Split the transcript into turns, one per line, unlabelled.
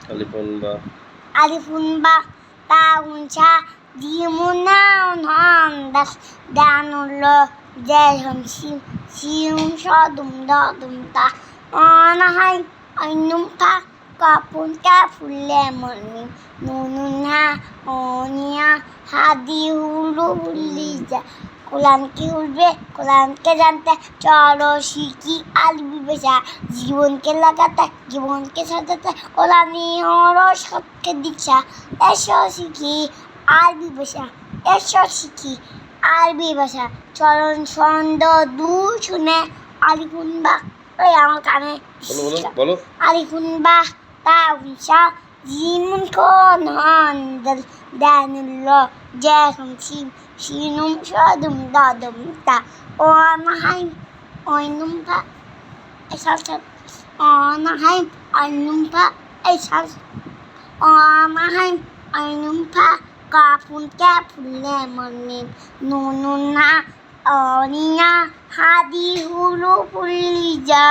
Alifun ba taun sa di mo na unhandas danulo jeham sim sa dumda dumta anahay ay numpa kapun ka fulemon nunun ha onia hadi hulu hulija কোরআনকে উঠবে কোরআনকে জানতে চলো শিখি আরবি ভাষা জীবনকে লাগাতে জীবনকে সাজাতে কোরআনি হলো সবকে দীক্ষা এসো শিখি আরবি ভাষা এসো শিখি আরবি ভাষা চরণ ছন্দ দু শুনে আলিফুন বা ওই আমার কানে
বলো
আলিফুন বা তাউসা জিমুন কোন হান্দাল দানুল্লাহ জেহম Sinum sadum dadum ta onahaim oinumpa esal onahaim oinumpa esal onahaim oinumpa kapun lemon nununa onia hadi hulu pulija